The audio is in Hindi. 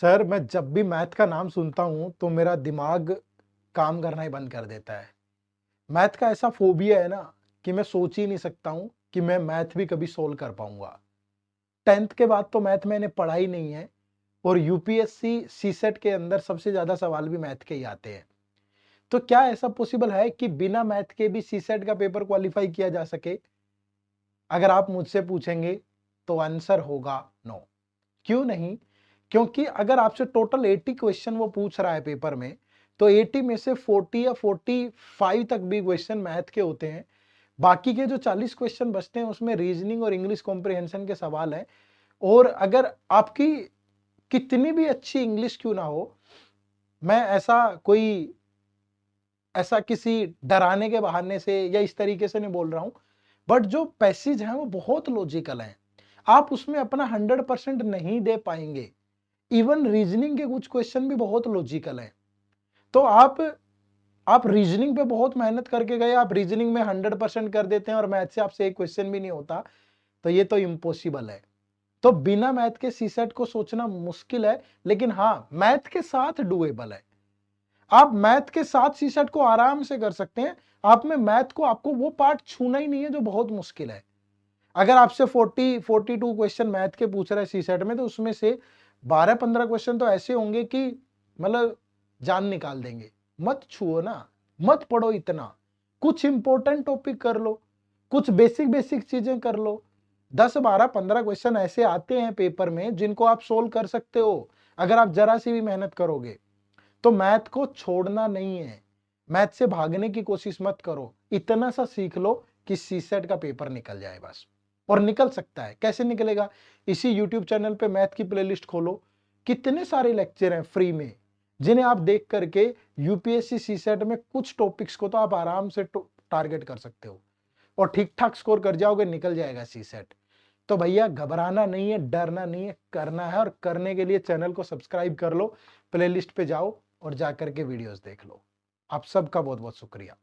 सर मैं जब भी मैथ का नाम सुनता हूँ तो मेरा दिमाग काम करना ही बंद कर देता है। मैथ का ऐसा फ़ोबिया है ना कि मैं सोच ही नहीं सकता हूँ कि मैं मैथ भी कभी सोल्व कर पाऊँगा। 10th के बाद तो मैथ मैंने पढ़ा ही नहीं है और यूपीएससी सीसेट के अंदर सबसे ज़्यादा सवाल भी मैथ के ही आते हैं। तो क्या ऐसा पॉसिबल है कि बिना मैथ के भी सीसेट का पेपर क्वालीफाई किया जा सके? अगर आप मुझसे पूछेंगे तो आंसर होगा नो। क्यों नहीं? क्योंकि अगर आपसे टोटल 80 क्वेश्चन वो पूछ रहा है पेपर में, तो 80 में से 40 या 45 तक भी क्वेश्चन मैथ के होते हैं। बाकी के जो 40 क्वेश्चन बचते हैं उसमें रीजनिंग और इंग्लिश कॉम्प्रिहेंशन के सवाल हैं। और अगर आपकी कितनी भी अच्छी इंग्लिश क्यों ना हो, मैं ऐसा किसी डराने के बहाने से या इस तरीके से नहीं बोल रहा हूं, बट जो पैसेज हैं वो बहुत लॉजिकल हैं। आप उसमें अपना 100% नहीं दे पाएंगे। इवन रीजनिंग के कुछ क्वेश्चन भी बहुत लॉजिकल हैं। तो आप रीजनिंग पे बहुत मेहनत करके गए, आप रीजनिंग में 100% कर देते हैं और मैथ से आपसे एक क्वेश्चन भी नहीं होता, तो ये तो इम्पॉसिबल है। तो बिना मैथ के सीसेट को सोचना मुश्किल है, लेकिन हाँ, मैथ के साथ डुएबल है। आप मैथ के साथ सीसेट को आराम से कर सकते हैं। आप में मैथ को आपको वो पार्ट छूना ही नहीं है जो बहुत मुश्किल है। अगर आपसे 42 क्वेश्चन मैथ के पूछ रहा है सीसेट में, तो उसमें से 12-15 क्वेश्चन तो ऐसे होंगे कि मतलब जान निकाल देंगे। मत छुओ ना, मत पढ़ो इतना। कुछ इंपॉर्टेंट टॉपिक कर लो, कुछ बेसिक बेसिक चीजें कर लो। 10-12-15 क्वेश्चन ऐसे आते हैं पेपर में जिनको आप सोल्व कर सकते हो अगर आप जरा सी भी मेहनत करोगे। तो मैथ को छोड़ना नहीं है। मैथ से भागने की कोशिश मत करो। इतना सा सीख लो कि सीसेट का पेपर निकल जाए बस। और निकल सकता है। कैसे निकलेगा? इसी यूट्यूब चैनल पे मैथ की प्लेलिस्ट खोलो। कितने सारे लेक्चर हैं फ्री में, जिन्हें आप देख करके यूपीएससी सीसेट में कुछ टॉपिक्स को तो आप आराम से टारगेट कर सकते हो और ठीक ठाक स्कोर कर जाओगे, निकल जाएगा सीसेट। तो भैया घबराना नहीं है, डरना नहीं है, करना है। और करने के लिए चैनल को सब्सक्राइब कर लो, प्लेलिस्ट पे जाओ और जाकर के वीडियोस देख लो। आप सबका बहुत बहुत शुक्रिया।